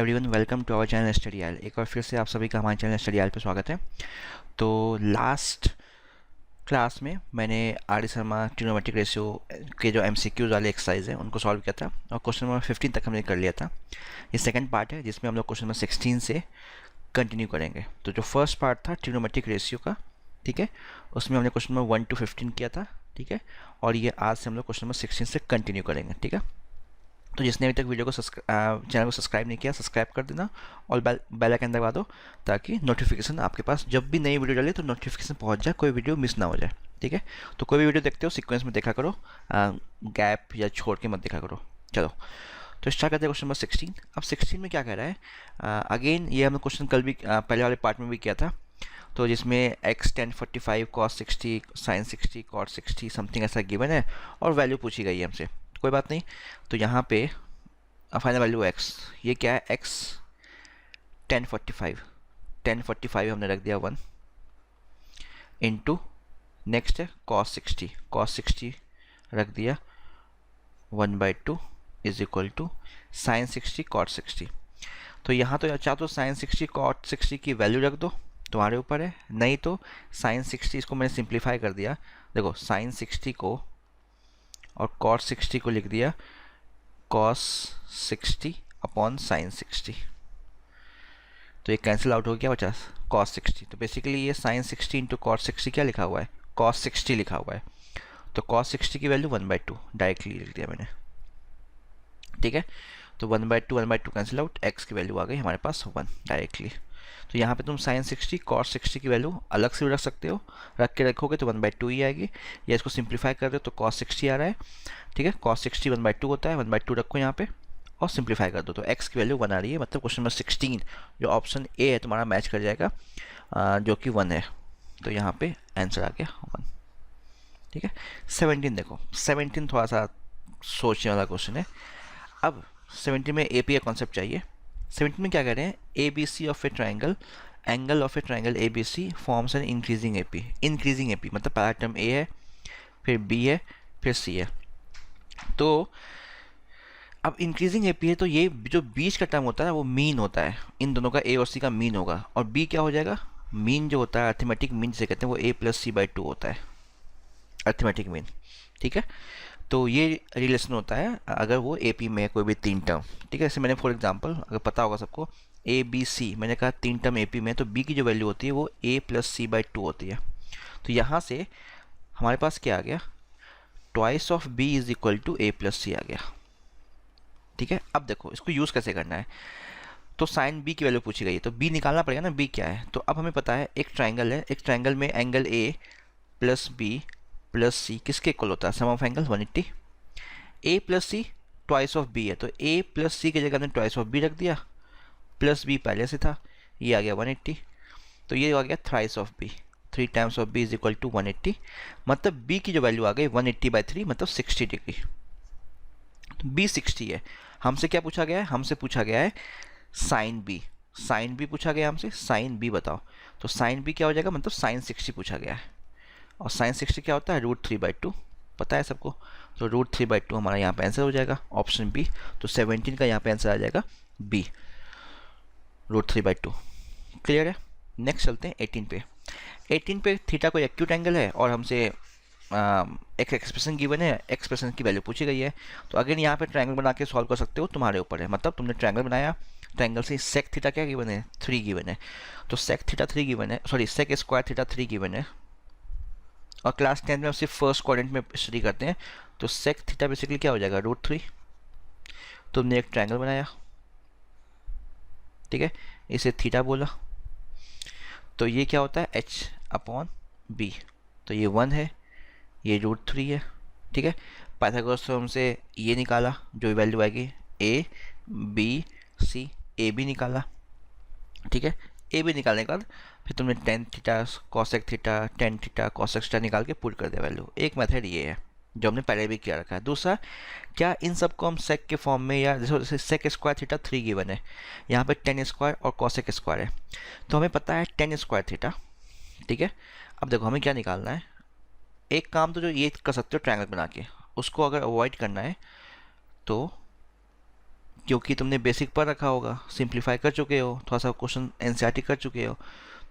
Everyone, welcome to our channel study आयल। एक बार फिर से आप सभी का हमारे चैनल स्टडी आयल पे स्वागत है। तो लास्ट क्लास में मैंने R D Sharma trigonometric ratio के जो एमसीक्यूज वाले एक्सरसाइज हैं उनको सॉल्व किया था और क्वेश्चन नंबर 15 तक हमने कर लिया था। ये सेकंड पार्ट है जिसमें हम लोग क्वेश्चन नंबर 16 से कंटिन्यू करेंगे। तो जो फर्स्ट पार्ट था ट्रिग्नोमेट्रिक रेशियो का, ठीक है, उसमें हमने क्वेश्चन नंबर 1 to 15 किया था, ठीक है, और ये आज से हम लोग क्वेश्चन नंबर 16 से कंटिन्यू करेंगे, ठीक है। तो जिसने अभी तक वीडियो को चैनल को सब्सक्राइब नहीं किया, सब्सक्राइब कर देना और बेल आइकन दबा दो ताकि नोटिफिकेशन आपके पास जब भी नई वीडियो डाले तो नोटिफिकेशन पहुंच जाए, कोई वीडियो मिस ना हो जाए, ठीक है। तो कोई भी वीडियो देखते हो सीक्वेंस में देखा करो, गैप या छोड़ के मत देखा करो। चलो तो स्टार्ट करते हैं क्वेश्चन नंबर 16। अब 16 में क्या कह रहा है, अगेन ये हमने क्वेश्चन कल भी पहले वाले पार्ट में भी किया था, तो जिसमें x tan 45 cos 60 sin 60 cot 60 something ऐसा गिवन है और वैल्यू पूछी गई है हमसे। कोई बात नहीं, तो यहाँ पे फाइनल वैल्यू x, ये क्या है, x tan 45 हमने रख दिया 1 इंटू, नेक्स्ट है cos 60 रख दिया 1/2 is equal to sin 60 cot 60। तो यहाँ तो चाहे तो sin 60 cot 60 की वैल्यू रख दो, तुम्हारे ऊपर है, नहीं तो sin 60 इसको मैंने सिंप्लीफाई कर दिया। देखो sin 60 को और cot 60 को लिख दिया cos 60 अपॉन sin 60, तो ये कैंसिल आउट हो गया 50 cos 60। तो बेसिकली ये sin 60 इंटू cot 60 क्या लिखा हुआ है, cos 60 लिखा हुआ है। तो cos 60 की वैल्यू 1/2 डायरेक्टली लिख दिया मैंने, ठीक है। तो 1/2 कैंसिल आउट, x की वैल्यू आ गई हमारे पास 1 डायरेक्टली। तो यहाँ पे तुम sin 60 cos 60 की वैल्यू अलग से भी रख सकते हो, रख के रखोगे तो 1/2 ही आएगी, या इसको सिंप्लीफाई कर दो तो cos 60 आ रहा है, ठीक है। cos 60 1/2 होता है, 1/2 रखो यहाँ पे और सिंप्लीफाई कर दो तो x की वैल्यू 1 आ रही है। मतलब क्वेश्चन नंबर 16 जो ऑप्शन ए है तुम्हारा मैच कर जाएगा, जो कि 1 है। तो यहाँ पे आंसर आ गया 1, ठीक है। 17 देखो, 17 थोड़ा सा सोचने वाला क्वेश्चन है। अब 17 में एपी का कॉन्सेप्ट चाहिए। 17 में क्या कह रहे हैं, A B C of a triangle, angle of a triangle A B C forms an increasing AP. Increasing AP मतलब पहला टर्म ए है, फिर बी है, फिर सी है। तो अब इंक्रीजिंग एपी है तो ये जो बीच का टर्म होता है वो मीन होता है, इन दोनों का ए और सी का मीन होगा, और बी क्या हो जाएगा, मीन जो होता है अर्थमेटिक मीन जिसे कहते हैं वो a+c/2 होता है, अर्थमेटिक मीन, ठीक है। तो ये रिलेशन होता है अगर वो एपी में है कोई भी 3 टर्म, ठीक है। जैसे मैंने फॉर एग्जांपल अगर पता होगा सबको ए बी सी, मैंने कहा 3 टर्म एपी में, तो बी की जो वैल्यू होती है वो a+c/2 होती है। तो यहाँ से हमारे पास क्या आ गया, twice of b is equal to a+c आ गया, ठीक है। अब देखो इसको यूज़ कैसे करना है, तो साइन b की वैल्यू पूछी गई है तो b निकालना पड़ेगा ना, b क्या है। तो अब हमें पता है एक ट्राइंगल है, एक ट्राइंगल में angle a plus b plus C किसके इक्वल होता है, sum of angle 180। a plus C twice of b है, तो a प्लस सी की जगह हमने ट्वाइस ऑफ b रख दिया, प्लस b पहले से था, ये आ गया 180। तो ये आ गया thrice of b, 3 times of b is equal to 180। मतलब b की जो वैल्यू आ गई 180/3 मतलब 60 डिग्री। तो b 60 है। हमसे क्या पूछा गया है, हमसे पूछा गया है साइन b, साइन b पूछा गया हमसे, साइन b बताओ। तो साइन b क्या हो जाएगा, मतलब साइन 60 पूछा गया है, और साइन 60 क्या होता है, √3/2 पता है सबको। तो √3/2 हमारा यहाँ पे आंसर हो जाएगा ऑप्शन बी। तो 17 का यहाँ पे आंसर आ जाएगा बी, √3/2। क्लियर है। नेक्स्ट चलते हैं 18 पे। 18 पे थीटा कोई एक्यूट एंगल है और हमसे एक एक्सप्रेशन गिवन है, एक्सप्रेशन की वैल्यू पूछी गई है। तो अगेन यहाँ पे ट्रायंगल बना के सॉल्व कर सकते हो, तुम्हारे ऊपर है। मतलब तुमने ट्रायंगल बनाया, ट्रायंगल से सेक थीटा क्या गिवन है, 3 गिवन है। तो सेक थीटा 3 गिवन है, sorry sec square theta 3 given है, और क्लास 10 में हम सिर्फ फर्स्ट क्वाड्रेंट में स्टडी करते हैं। तो सेक थीटा बेसिकली क्या हो जाएगा, √3। तुमने एक ट्रायंगल बनाया, ठीक है, इसे थीटा बोला, तो ये क्या होता है h/b। तो ये 1 है, ये √3 है, ठीक है। पाइथागोरस से हमसे ये निकाला, जो वैल्यू आएगी a b c, a b निकाला, ठीक है। ए बी निकालने के बाद फिर तुमने tan theta cosec theta tan theta cosec theta निकाल के पुट कर दिया वैल्यू। एक मेथड ये है जो हमने पहले भी किया रखा है। दूसरा, क्या इन सबको हम सेक के फॉर्म में, या जैसे सेक स्क्वायर थीटा 3 गिवन है, यहाँ पे टेन स्क्वायर और कॉसेक स्क्वायर है, तो हमें पता है टेन स्क्वायर थीटा, ठीक है। अब देखो हमें क्या निकालना है, एक काम तो जो ये कर सकते हो ट्रायंगल बना के, उसको अगर अवॉइड करना है तो क्योंकि तुमने बेसिक पर रखा होगा, सिंप्लीफाई कर चुके हो, थोड़ा सा क्वेश्चन एनसीईआरटी कर चुके हो,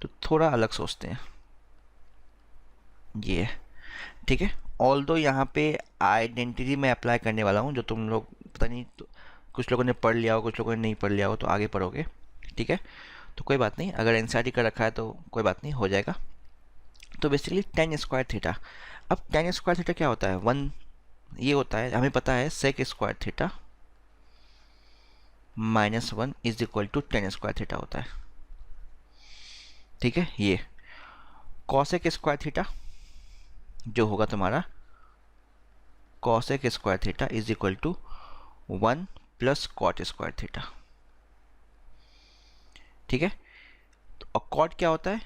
तो थोड़ा अलग सोचते हैं ये, ठीक है। ऑल दो यहाँ पे आइडेंटिटी मैं अप्लाई करने वाला हूँ, जो तुम लोग पता नहीं तो कुछ लोगों ने पढ़ लिया हो, कुछ लोगों ने नहीं पढ़ लिया हो, तो आगे पढ़ोगे, ठीक है। तो कोई बात नहीं, अगर एनसीईआरटी कर रखा है तो कोई बात नहीं, हो जाएगा। तो बेसिकली टेन स्क्वायर थीटा, अब टेन स्क्वायर थीटा क्या होता है, वन, ये होता है, हमें पता है sec square theta minus one is equal to tan square theta होता है, ठीक है। ये कॉसेक स्क्वायर थीटा जो होगा तुम्हारा, cosec square theta is equal to one plus cot square theta, ठीक है। तो और कॉट क्या होता है,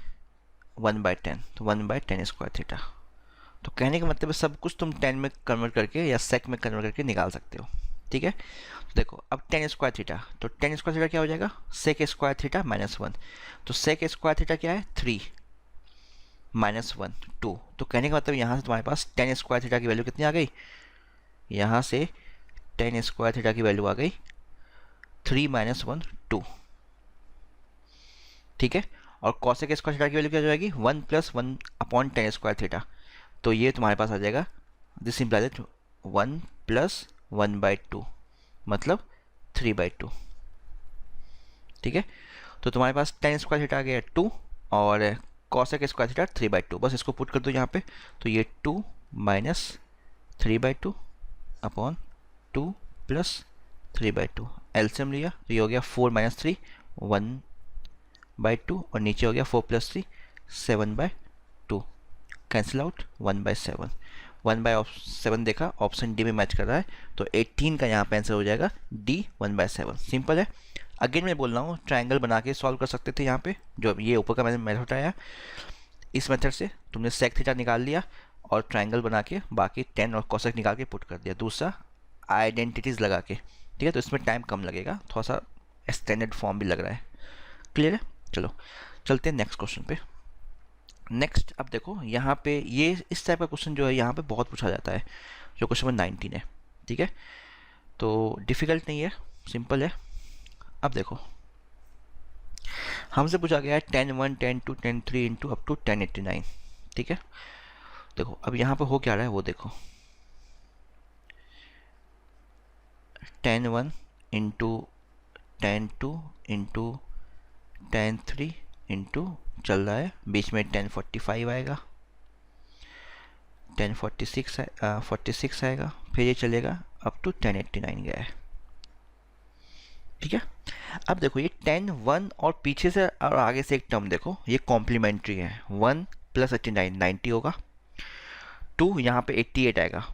वन बाई टेन, तो one by tan square theta. तो कहने का मतलब है सब कुछ तुम टेन में कन्वर्ट करके या सेक में कन्वर्ट करके निकाल सकते हो, ठीक है। तो देखो अब टेन स्क्वायर थीटा, तो टेन स्क्वायर थीटा क्या हो जाएगा, sec square theta minus one, तो सेक स्क्वायर थीटा क्या है, थ्री माइनस वन टू। तो कहने का मतलब यहाँ से तुम्हारे पास टेन स्क्वायर थीटा की वैल्यू कितनी आ गई, यहाँ से टेन स्क्वायर थीटा की वैल्यू आ गई थ्री माइनस वन टू, ठीक है। और कॉसेक स्क्वायर थीटा की वैल्यू क्या हो जाएगी, one plus one upon ten square theta, तो ये तुम्हारे पास आ जाएगा, this implies that one plus one by to, मतलब थ्री बाई टू, ठीक है। तो तुम्हारे पास टेन स्क्वायर थीटा आ गया टू और cosec square theta three by two, बस इसको पुट कर दो यहाँ पे, तो ये two minus three by two upon two plus three by two, LCM लिया तो ये हो गया four minus three one by two, और नीचे हो गया four plus three seven by two, cancel out one by seven, one by seven देखा ऑप्शन डी में मैच कर रहा है, तो 18 का यहाँ पे आंसर हो जाएगा D one by seven. Simple है। अगेन मैं बोल रहा हूँ ट्रायंगल बना के सॉल्व कर सकते थे यहाँ पे, जो ये ऊपर का मैंने मेथड आया, इस मेथड से तुमने सेक थीटा निकाल लिया और ट्रायंगल बना के बाकी टेन और कॉसेक निकाल के पुट कर दिया, दूसरा आइडेंटिटीज़ लगा के, ठीक है। तो इसमें टाइम कम लगेगा, थोड़ा सा स्टैंडर्ड फॉर्म भी लग रहा है, क्लियर है। चलो चलते हैं नेक्स्ट क्वेश्चन पे। नेक्स्ट अब देखो यहाँ पे ये इस टाइप का क्वेश्चन जो है यहाँ पे बहुत पूछा जाता है, जो क्वेश्चन नंबर 19 है, ठीक है। तो डिफ़िकल्ट नहीं है, सिंपल है। अब देखो हमसे पूछा गया है 10 1 10 2 10 3 इंटू अप टू 1089, ठीक है। देखो अब यहाँ पे हो क्या रहा है वो देखो, 10 1 इंटू 10 2 इंटू 10 3 इंटू चल रहा है, बीच में 1045 आएगा, 1046 आएगा, फिर ये चलेगा अप टू 1089 गया है, ठीक है। अब देखो ये 10 1 और पीछे से और आगे से एक टर्म देखो, ये कॉम्प्लीमेंट्री है, 1 प्लस 89 90 होगा, 2 यहाँ पे 88 आएगा,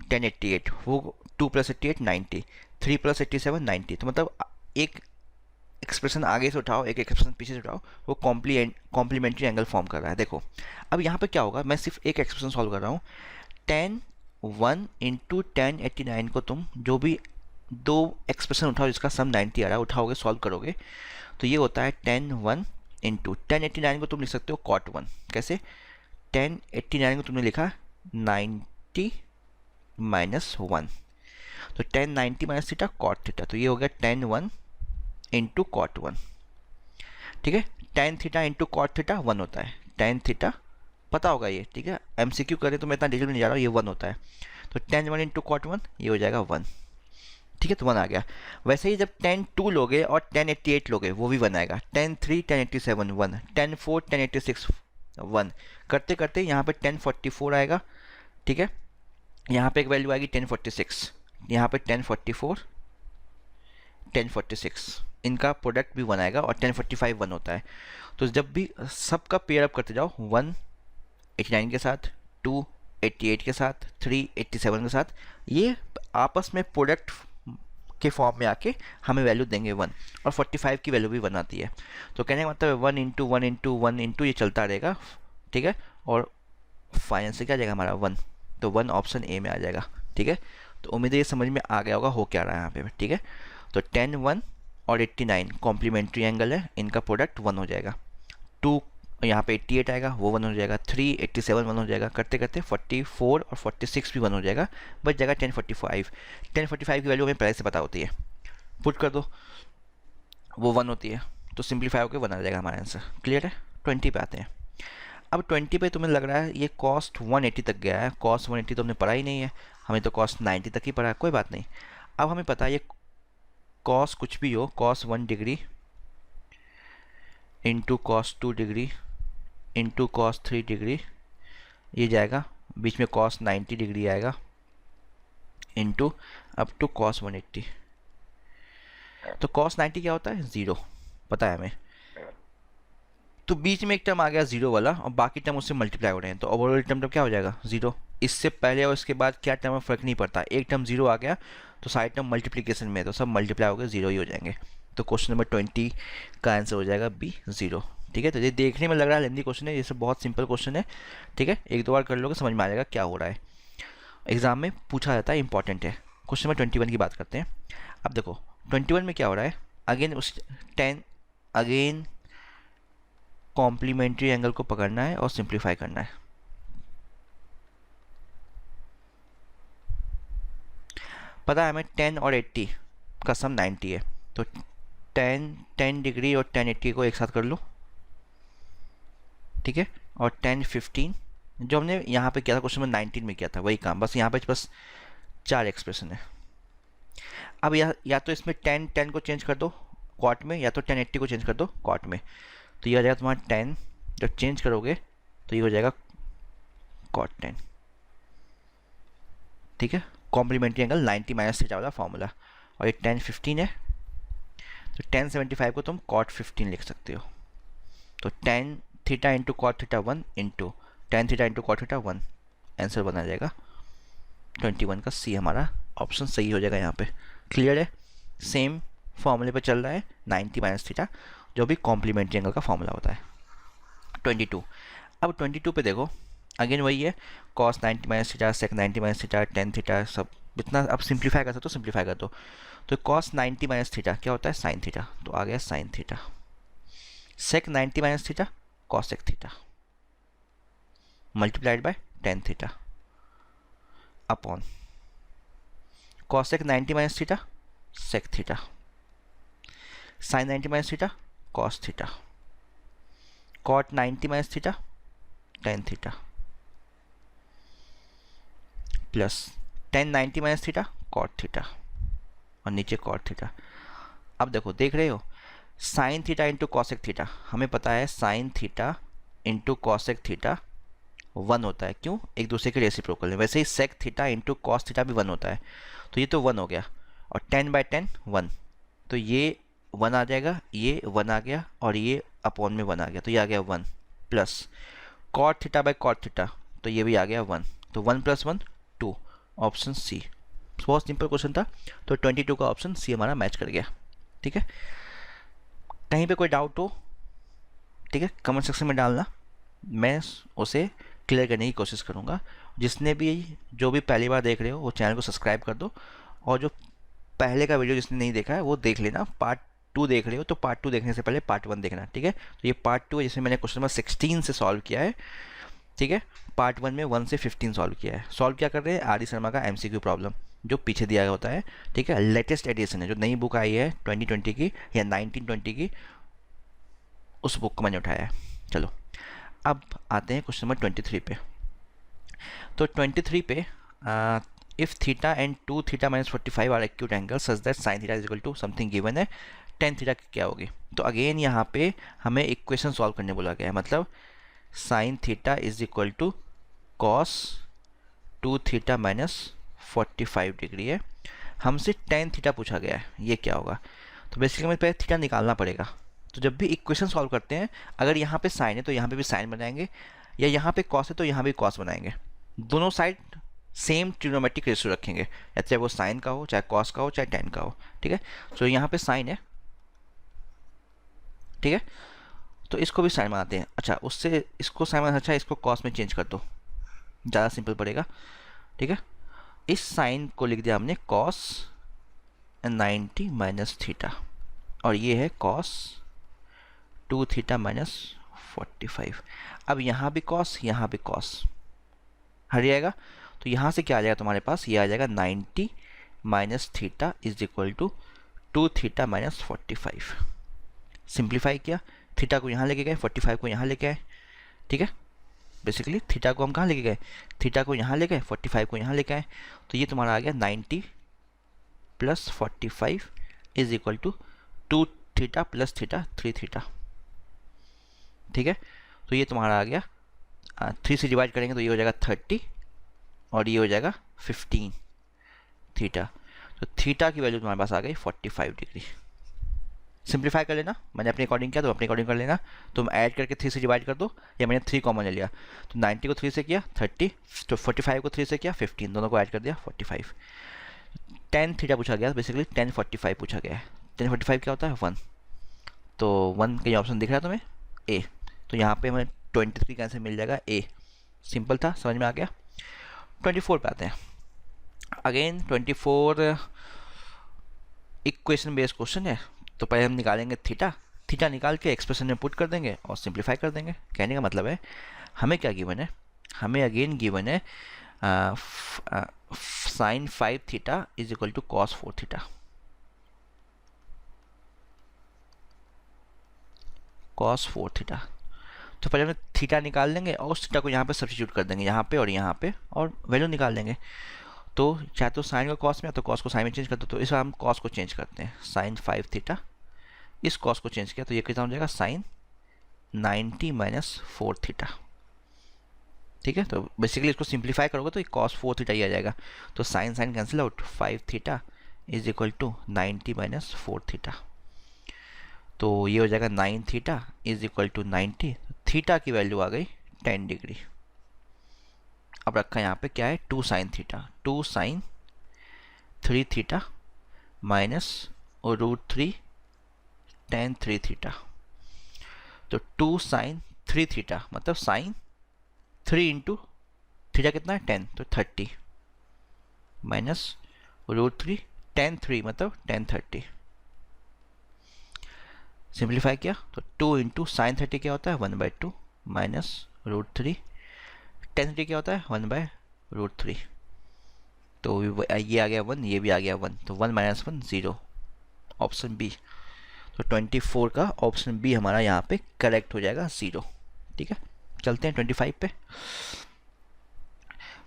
1088 वो 2 प्लस 88 90, 3 प्लस 87 90, तो मतलब एक एक्सप्रेशन आगे से उठाओ एक एक्सप्रेशन पीछे से उठाओ, वो कॉम्प्लीमेंट्री एंगल फॉर्म कर रहा है। देखो अब यहाँ पे क्या होगा, मैं सिर्फ एक एक्सप्रेशन सॉल्व कर रहा हूँ, 10 1 इंटू 1089 को तुम जो भी दो एक्सप्रेशन उठाओ जिसका सम 90 आ रहा है उठाओगे, सॉल्व करोगे, तो ये होता है 10 1 इंटू 1089 को तुम लिख सकते हो कॉट 1, कैसे, 1089 को तुमने लिखा 90 माइनस 1, तो 1090 माइनस थीटा कॉट थीटा, तो ये हो गया 10 1 इंटू कॉट 1, ठीक है। tan theta into cot theta 1 होता है, tan थीटा पता होगा ये, ठीक है। MCQ करें तो मैं इतना डिटेल में नहीं जा रहा हूँ, ये 1 होता है, तो tan 1 इंटू कॉट 1 ये हो जाएगा 1, ठीक है। तो 1 आ गया। वैसे ही जब tan 2 लोगे और 1088 लोगे वो भी 1 आएगा, tan 3 1087 1, tan 4 1086 1, करते करते यहाँ पे 1044 आएगा, ठीक है। यहाँ पे एक वैल्यू आएगी 1046, यहाँ पे 1044 1046, इनका प्रोडक्ट भी 1 आएगा और 1045 1 होता है। तो जब भी सबका पेयर अप करते जाओ, 1 89 के साथ, 2 88 के साथ, 3 87 के साथ, ये आपस में प्रोडक्ट के फॉर्म में आके हमें वैल्यू देंगे 1, और 45 की वैल्यू भी 1 आती है। तो कहने का मतलब है 1 इंटू 1 इंटू 1 इंटू ये चलता रहेगा, ठीक है। और फाइनल से क्या आ जाएगा हमारा 1, तो 1 ऑप्शन ए में आ जाएगा, ठीक है। तो उम्मीद है ये समझ में आ गया होगा हो क्या रहा है यहाँ पे, ठीक है। तो 10 1 और 89 कॉम्प्लीमेंट्री एंगल है, इनका प्रोडक्ट 1 हो जाएगा, 2 यहाँ पे 88 आएगा वो 1 हो जाएगा, 3 87 1 हो जाएगा, करते करते 44 और 46 भी 1 हो जाएगा, बच जाएगा 1045 की वैल्यू हमें पहले से पता होती है, पुट कर दो, वो 1 होती है, तो सिंप्लीफाई होकर 1 आ जाएगा हमारा आंसर। क्लियर है? 20 पे आते हैं। अब 20 पे तुम्हें लग रहा है ये कॉस्ट 180 तक गया है, कॉस्ट 180 तो हमने पढ़ा ही नहीं है, हमें तो कॉस्ट 90 तक ही पढ़ा है, कोई बात नहीं। अब हमें पता है ये कॉस कुछ भी हो, cos 1 degree into cos 2 degree into cos 3 degree, ये जाएगा बीच में कॉस 90 डिग्री आएगा इंटू अप टू कॉस 180। तो कॉस 90 क्या होता है? 0, पता है हमें। तो बीच में एक टर्म आ गया 0 वाला और बाकी टर्म उससे मल्टीप्लाई हो रहे हैं, तो ओवरऑल टर्म क्या हो जाएगा? 0। इससे पहले और इसके बाद क्या टर्म में फ़र्क नहीं पड़ता, एक टर्म 0 आ गया तो सारे टर्म मल्टीप्लिकेशन में है, तो सब मल्टीप्लाई होकर 0 ही हो जाएंगे। तो क्वेश्चन नंबर 20 का आंसर हो जाएगा बी, 0। ठीक है, तो ये देखने में लग रहा है लेंथी क्वेश्चन है, ये सब बहुत सिंपल क्वेश्चन है। ठीक है, एक दो बार कर लोगे समझ में आ जाएगा क्या हो रहा है, एग्जाम में पूछा जाता है, इंपॉर्टेंट है। क्वेश्चन नंबर 21 की बात करते हैं। अब देखो 21 में क्या हो रहा है, अगेन उस 10 अगेन कॉम्प्लीमेंट्री एंगल को पकड़ना है और सिंप्लीफाई करना है। पता है हमें 10 और 80 का सम 90 है, तो 10 डिग्री और 1080 को एक साथ कर लो। ठीक है, और 10-15 जो हमने यहाँ पे किया था क्वेश्चन नंबर 19 में किया था वही काम, बस यहाँ पे बस 4 एक्सप्रेशन है। अब या तो इसमें 10 को चेंज कर दो क्वाट में, या तो 1080 को चेंज कर दो क्वाट में, तो ये हो जाएगा तुम्हारा 10, जब चेंज करोगे तो ये हो जाएगा कॉट 10। ठीक है, कॉम्प्लीमेंट्री एंगल 90 माइनस थीटा वाला फॉर्मूला, और ये 10-15 है, तो 1075 को तुम कॉट 15 लिख सकते हो। तो 10 theta into cot theta 1 into 10 theta into cot theta 1, answer बना जाएगा 21 का सी, हमारा ऑप्शन सही हो जाएगा यहाँ पे। क्लियर है? सेम फॉर्मूले पे चल रहा है 90 माइनस थीटा, जो भी कॉम्प्लीमेंट्री एंगल का फॉर्मूला होता है। 22, अब 22 पे देखो अगेन वही है, cos 90 minus theta, sec 90 minus theta, tan theta, सब इतना अब सिंप्लीफाई कर सकते हो, सिंप्लीफाई कर दो। तो कॉस 90 माइनस थीटा क्या होता है? साइन थीटा, तो आ गया sine theta. Sec 90 minus theta cosec theta multiplied by tan theta upon cosec 90 minus theta sec theta, sine 90 minus theta cos theta, cot 90 minus theta tan theta, plus tan 90 minus theta cot theta, और नीचे cot theta. अब देखो देख रहे हो sine theta into cosec theta, हमें पता है sine theta into cosec theta 1 होता है, क्यों? एक दूसरे के रेसिप्रोकल है। वैसे ही sec theta into cos theta भी 1 होता है, तो ये तो 1 हो गया, और 10/10 1, तो ये 1 आ जाएगा, ये 1 आ गया, और ये अपॉन में 1 आ गया, तो ये आ गया 1, plus cot theta by cot theta, तो ये भी आ गया 1, तो 1 + 1 2, ऑप्शन सी। बहुत सिंपल क्वेश्चन था, तो 22 का ऑप्शन सी हमारा मैच कर गया। ठीक है, कहीं पे कोई डाउट हो ठीक है कमेंट सेक्शन में डालना, मैं उसे क्लियर करने की कोशिश करूँगा। जिसने भी जो भी पहली बार देख रहे हो वो चैनल को सब्सक्राइब कर दो, और जो पहले का वीडियो जिसने नहीं देखा है वो देख लेना। पार्ट 2 देख रहे हो तो पार्ट 2 देखने से पहले पार्ट 1 देखना। ठीक है, तो ये पार्ट 2 है जिसमें मैंने क्वेश्चन नंबर 16 से सॉल्व किया है। ठीक है, पार्ट 1 में 1 से 15 सॉल्व किया है। सॉल्व क्या कर रहे हैं? आर.डी. शर्मा का MCQ प्रॉब्लम जो पीछे दिया होता है। ठीक है, लेटेस्ट एडिशन है, जो नई बुक आई है 2020 की या 1920 की, उस बुक को मैंने उठाया है। चलो अब आते हैं क्वेश्चन नंबर 23 पे। तो 23 पे if theta and 2 theta - 45 are acute angle such that sine theta is equal to something given है, 10 थीटा क्या होगी? तो अगेन यहाँ पे हमें इक्वेशन सॉल्व करने बोला गया है, मतलब sine theta is equal to cos 2 theta - 45 degree है, हमसे 10 थीटा पूछा गया है, ये क्या होगा? तो बेसिकली हमें पहले थीटा निकालना पड़ेगा। तो जब भी इक्वेशन सॉल्व करते हैं, अगर यहाँ पे साइन है तो यहाँ पे भी साइन बनाएंगे, या यहाँ पे कॉस है तो यहाँ भी कॉस बनाएंगे। दोनों साइड सेम ट्रिग्नोमेट्रिक रेशियो रखेंगे, या चाहे वो साइन का हो, चाहे कॉस का हो, चाहे टेन का हो। ठीक है, तो यहाँ पे साइन है, ठीक है, तो इसको भी साइन बनाते हैं। अच्छा, उससे इसको साइन बनाना, अच्छा इसको कॉस में चेंज कर दो, ज़्यादा सिंपल पड़ेगा। ठीक है, इस साइन को लिख दिया हमने कॉस 90 माइनस थीटा, और ये है कॉस 2 थीटा - 45। अब यहाँ भी कॉस, यहाँ भी कॉस हट जाएगा, तो यहाँ से क्या आ जाएगा तुम्हारे पास? ये आ जाएगा 90 minus theta is equal to 2 theta minus 45। Simplify किया, थीटा को यहाँ लेके गए, 45 को यहाँ लेके आए, ठीक है। बेसिकली थीटा को हम कहाँ लेके गए, थीटा को यहाँ ले गए, 45 को यहाँ लेके आए, तो ये तुम्हारा आ गया 90 plus 45 is equal to 2 theta plus theta 3 theta, ठीक है। तो ये तुम्हारा आ गया 3 से डिवाइड करेंगे तो ये हो जाएगा 30 और ये हो जाएगा 15 थीटा। तो थीटा की वैल्यू तुम्हारे पास आ गई 45 डिग्री। सिंप्लीफाई कर लेना, मैंने अपने अकॉर्डिंग किया तो अपने अकॉर्डिंग कर लेना। तुम ऐड करके 3 से डिवाइड कर दो, या मैंने 3 कॉमन ले लिया, तो 90 को 3 से किया 30, तो 45 को 3 से किया 15, दोनों को ऐड कर दिया 45। tan थीटा पूछा गया, बेसिकली tan 45 पूछा गया है। tan 45 क्या होता है 1, तो 1 का ये ऑप्शन दिख रहा है तुम्हें ए, तो यहाँ पे हमें 23 का आंसर मिल जाएगा ए। सिंपल था, समझ में आ गया। 24 पे आते हैं। अगेन 24 इक्वेशन बेस्ड क्वेश्चन है, तो पहले हम निकालेंगे थीटा, थीटा निकाल के एक्सप्रेशन में पुट कर देंगे और सिंप्लीफाई कर देंगे। कहने का मतलब है हमें क्या गिवन है, हमें अगेन गिवन है sine 5 theta is equal to cos 4 theta. Cos 4 theta, तो पहले हम थीटा निकाल लेंगे और उस थीटा को यहाँ पे सब्स्टिट्यूट कर देंगे, यहाँ पे और यहाँ पे, और वैल्यू निकाल लेंगे। तो चाहे तो साइन को कॉस में, या तो कॉस को साइन में चेंज कर दो, तो इस बार हम कॉस को चेंज करते हैं, साइन 5 थीटा, इस कॉस को चेंज किया तो ये कितना हो जाएगा साइन 90 माइनस 4 थीटा, ठीक है। तो बेसिकली इसको सिंप्लीफाई करोगे तो ये कॉस 4 थीटा ही आ जाएगा, तो sine sine cancel out, 5 theta is equal to 90 minus 4 theta, तो ये हो जाएगा 9 theta is equal to 90, theta की वैल्यू आ गई 10 डिग्री। अब रखा यहाँ पे क्या है 2 sine theta, 2 sine 3 theta minus √3 tan 3 theta, तो 2 साइन 3 थीटा मतलब साइन 3 इंटू थीटा कितना है 10, तो 30 माइनस √3 tan 3 मतलब tan 30। सिंप्लीफाई किया तो 2 इंटू साइन 30 क्या होता है 1/2 माइनस √3 tan 30 क्या होता है 1/√3, तो ये आ गया 1, ये भी आ गया 1, तो 1 माइनस 1 0, ऑप्शन बी। तो 24 का ऑप्शन बी हमारा यहाँ पे करेक्ट हो जाएगा 0, ठीक है। चलते हैं 25 पे।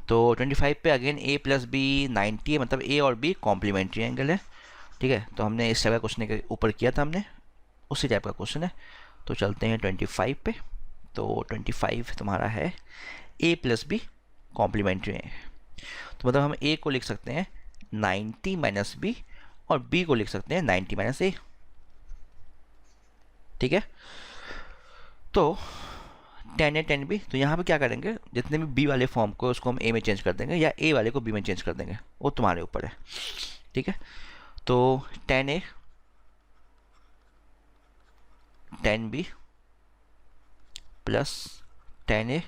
तो 25 पे अगेन a प्लस बी 90 है, मतलब a और b कॉम्प्लीमेंट्री एंगल है, ठीक है। तो हमने इस टाइप का क्वेश्चन के ऊपर किया था, हमने उसी टाइप का क्वेश्चन है। तो चलते हैं 25 पे। तो 25 तुम्हारा है a प्लस बी कॉम्प्लीमेंट्री है, तो मतलब हम a को लिख सकते हैं 90 माइनस बी और b को लिख सकते हैं 90 माइनस a, ठीक है। तो tan a tan b, तो यहाँ पे क्या करेंगे जितने भी b वाले फॉर्म को उसको हम a में चेंज कर देंगे या a वाले को b में चेंज कर देंगे, वो तुम्हारे ऊपर है, ठीक है। तो tan a tan b plus tan a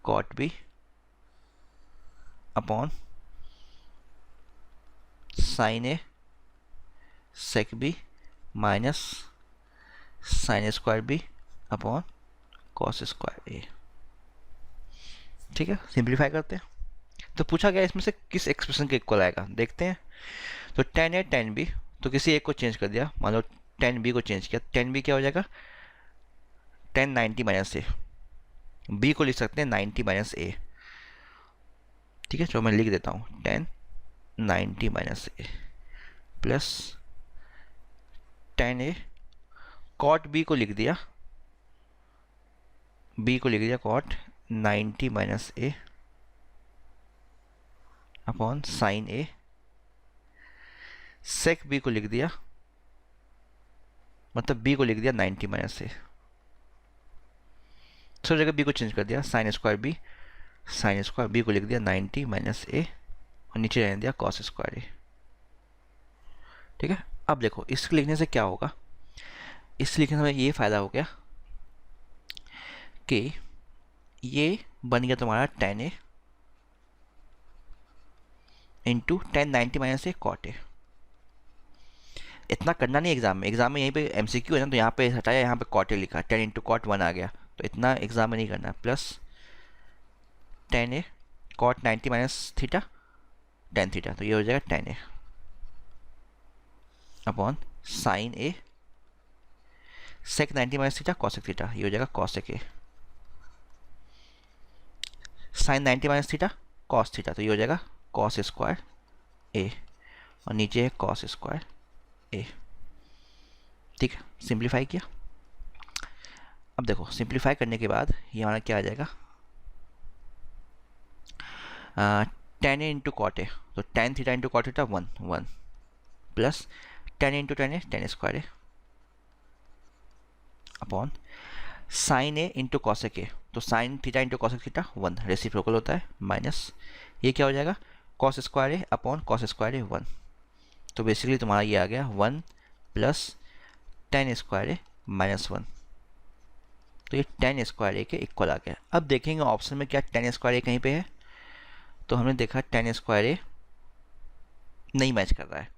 cot b upon sin a sec b minus sine square B upon cos square A, ठीक है। सिंप्लीफाई करते हैं। तो पूछा गया इसमें से किस एक्सप्रेशन के इक्वल आएगा, देखते हैं। तो tan a tan b, तो किसी एक को चेंज कर दिया, मान लो tan b को चेंज किया, tan b क्या हो जाएगा tan 90 माइनस ए, b को लिख सकते हैं 90 माइनस ए, ठीक है। तो मैं लिख देता हूँ tan 90 minus A plus tan a cot b को लिख दिया, b को लिख दिया cot 90 माइनस ए अपॉन साइन ए, sec b को लिख दिया, मतलब b को लिख दिया 90 माइनस ए, सब जगह b को चेंज कर दिया, साइन स्क्वायर b को लिख दिया 90 माइनस ए और नीचे रहने दिया कॉस स्क्वायर ए, ठीक है। अब देखो इसके लिखने से क्या होगा, इस लिखने से ये फ़ायदा हो गया कि ये बन गया तुम्हारा tan a into tan 90 minus A cot A. इतना करना नहीं एग्जाम में यहीं पे MCQ है ना, तो यहाँ पे हटाया, यहाँ पे कॉट ए लिखा, tan इंटू कॉट 1 आ गया, तो इतना एग्जाम में नहीं करना। Plus tan a cot 90 minus theta tan theta, तो ये हो जाएगा tan a upon sine A sec 90 minus theta cosec theta, ये हो जाएगा cosec A, sine 90 minus theta cos theta, तो ये हो जाएगा कॉस स्क्वायर ए, और नीचे है कॉस स्क्वायर ए। ठीक है, सिंप्लीफाई किया। अब देखो सिंप्लीफाई करने के बाद ये हमारा क्या आ जाएगा, tan A into cot A, तो tan theta into cot theta 1 plus tan into tan A tan square A upon sine A into cosec A, तो sine theta into cosec theta 1 reciprocal होता है, माइनस ये क्या हो जाएगा cos square A upon cos square A 1, तो basically तुम्हारा ये आ गया 1 plus tan square A minus 1, तो ये टेन स्क्वायर ए के इक्वल आ गया। अब देखेंगे ऑप्शन में क्या टेन स्क्वायर ए कहीं पे है, तो हमने देखा टेन स्क्वायर ए नहीं मैच कर रहा है,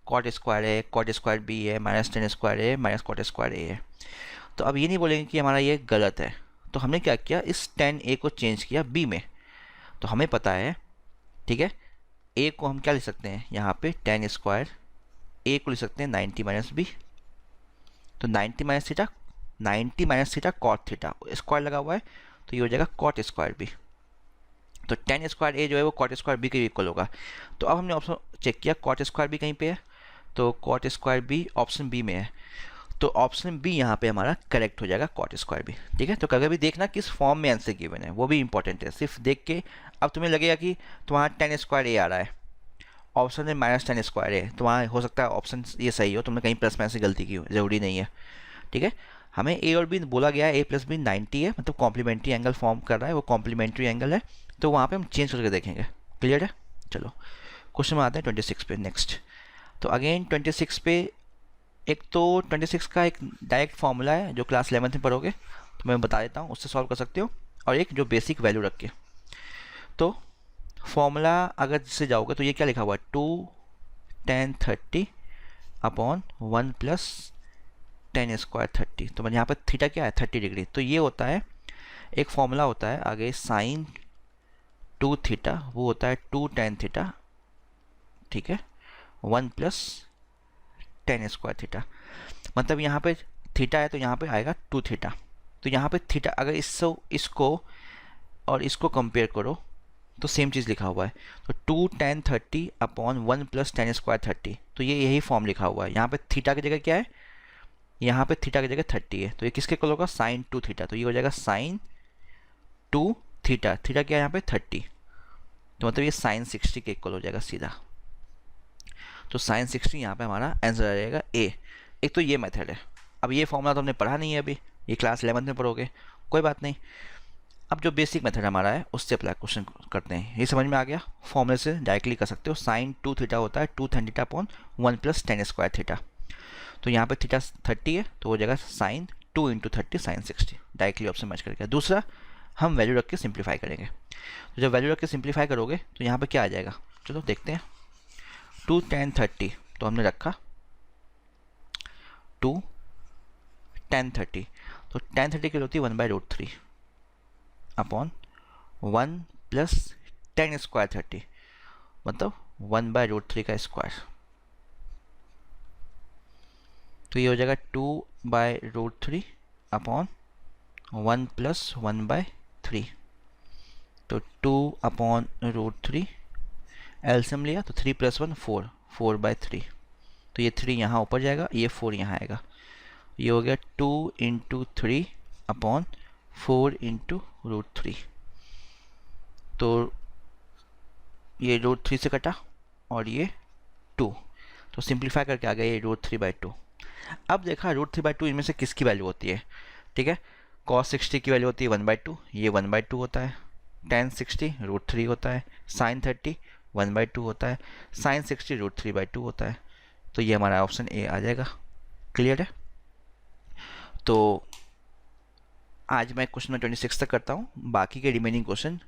कॉट स्क्वायर बी है, minus ten square A minus cot square ए है, तो अब ये नहीं बोलेंगे कि हमारा ये गलत है, तो हमने क्या किया इस टेन ए को चेंज किया बी में, तो हमें पता है, ठीक है, ए को हम क्या लिख सकते हैं यहाँ पे टेन स्क्वायर, ए को लिख सकते हैं 90 माइनस बी, तो 90 minus theta cot theta square लगा हुआ है, तो ये हो जाएगा कॉट स्क्वायर बी, तो टेन स्क्वायर ए जो है वो कॉट स्क्वायर बी के इक्वल होगा। तो अब हमने ऑप्शन चेक किया कॉट स्क्वायर बी कहीं पे है, तो cot square B option B में है, तो ऑप्शन बी यहाँ पे हमारा करेक्ट हो जाएगा कॉट स्क्वायर बी। ठीक है, तो कभी भी देखना किस फॉर्म में आंसर गिवन है, वो भी इंपॉर्टेंट है, सिर्फ देख के अब तुम्हें लगेगा कि तुम्हारा टेन स्क्वायर ए आ रहा है, ऑप्शन में माइनस टेन स्क्वायर ए, तो वहाँ हो सकता है ऑप्शन ये सही हो, तुमने कहीं प्लस माइनस से गलती की हो, ज़रूरी नहीं है। ठीक है, हमें ए और बी बोला गया है, ए प्लस बी 90 है, मतलब कॉम्प्लीमेंट्री एंगल फॉर्म कर रहा है, वो कॉम्प्लीमेंट्री एंगल है, तो वहाँ पे हम चेंज करके देखेंगे। क्लियर है, चलो क्वेश्चन में आते हैं 26 पे नेक्स्ट। तो अगेन 26 पे एक तो 26 का एक डायरेक्ट फार्मूला है जो क्लास 11th में पढ़ोगे, तो मैं बता देता हूँ, उससे सॉल्व कर सकते हो, और एक जो बेसिक वैल्यू रख के, तो फॉर्मूला अगर जिससे जाओगे तो ये क्या लिखा हुआ है 2 tan 30 upon 1 plus tan square 30, तो मैंने यहाँ पर थीटा क्या है 30 डिग्री, तो ये होता है एक फॉर्मूला होता है आगे साइन 2 थीटा, वो होता है 2 tan थीटा, ठीक है, 1 प्लस टेन स्क्वायर थीटा, मतलब यहाँ पे थीटा है तो यहाँ पे आएगा 2 थीटा, तो यहाँ पे थीटा अगर इसको और इसको कंपेयर करो तो सेम चीज़ लिखा हुआ है, तो 2 tan 30 upon 1 plus tan square 30, तो ये यही फॉर्म लिखा हुआ है। यहाँ पे थीटा की जगह क्या है, यहाँ पे थीटा की जगह 30 है, तो ये किसके इक्वल होगा साइन 2 थीटा, तो ये हो जाएगा साइन 2 थीटा, थीटा क्या है यहाँ पे 30, तो मतलब ये साइन 60 के इक्वल हो जाएगा सीधा, तो साइन 60 यहाँ पे हमारा आंसर आ जाएगा ए। एक तो ये मेथड है, अब ये फॉर्मूला तो हमने पढ़ा नहीं है अभी, ये क्लास 11th में पढ़ोगे, कोई बात नहीं। अब जो बेसिक मेथड हमारा है उससे अप्लाई क्वेश्चन करते हैं, ये समझ में आ गया, फॉर्मूले से डायरेक्टली कर सकते हो, साइन 2 थीटा होता है 2 tan theta upon 1 plus tan square theta, तो यहाँ पे थीटा 30 है तो हो जाएगा sine 2 into 30 sine 60, directly option match करके। दूसरा हम वैल्यू रख के सिंप्लीफाई करेंगे, तो जब वैल्यू रख के सिंप्लीफाई करोगे तो यहाँ पे क्या आ जाएगा, चलो देखते हैं। 2 tan 30 तो हमने रखा 2 tan 30, तो tan 30 की होती है 1/√3 अपॉन 1 प्लस टेन स्क्वायर 30, मतलब 1/√3 का स्क्वायर, तो ये हो जाएगा 2/√3 अपॉन 1 प्लस 1/3, तो 2/√3 एलसीएम लिया तो 3 + 1 4, 4/3, तो ये 3 यहाँ ऊपर जाएगा, ये 4 यहाँ आएगा, ये हो गया 2 × 3 अपॉन 4 × √3, तो ये √3 से कटा और ये 2, तो सिंप्लीफाई करके आ गया ये √3/2। अब देखा √3/2 इनमें से किसकी वैल्यू होती है, ठीक है, cos 60 की वैल्यू होती है 1/2, ये 1/2 होता है, tan 60 √3 होता है, sin 30 1/2 होता है, sin 60 √3/2 होता है, तो ये हमारा ऑप्शन ए आ जाएगा। क्लियर है, तो आज मैं क्वेश्चन नंबर 26 तक करता हूँ, बाकी के रिमेनिंग क्वेश्चन,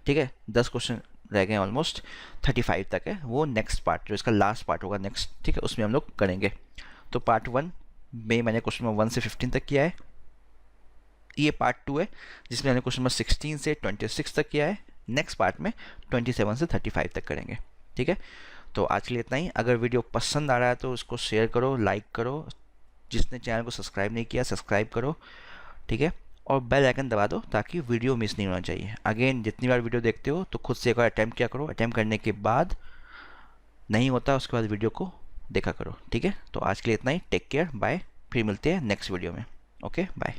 ठीक है, 10 क्वेश्चन रह गए ऑलमोस्ट, 35 तक है, वो नेक्स्ट पार्ट जो इसका लास्ट पार्ट होगा नेक्स्ट, ठीक है, उसमें हम लोग करेंगे। तो पार्ट 1 में मैंने क्वेश्चन नंबर 1 से 15 तक किया है, ये पार्ट 2 है जिसमें हमने क्वेश्चन नंबर 16 से 26 तक किया है, नेक्स्ट पार्ट में 27 से 35 तक करेंगे। ठीक है, तो आज के लिए इतना ही। अगर वीडियो पसंद आ रहा है तो उसको शेयर करो, लाइक करो, जिसने चैनल को सब्सक्राइब नहीं किया सब्सक्राइब करो, ठीक है, और बेल आइकन दबा दो ताकि वीडियो मिस नहीं होना चाहिए। अगेन जितनी बार वीडियो देखते हो तो खुद से एक बार अटैम्प्ट किया करो, अटैम्प्ट करने के बाद नहीं होता उसके बाद वीडियो को देखा करो, ठीक है। तो आज के लिए इतना ही, टेक केयर, बाय, फिर मिलते हैं नेक्स्ट वीडियो में। Okay bye.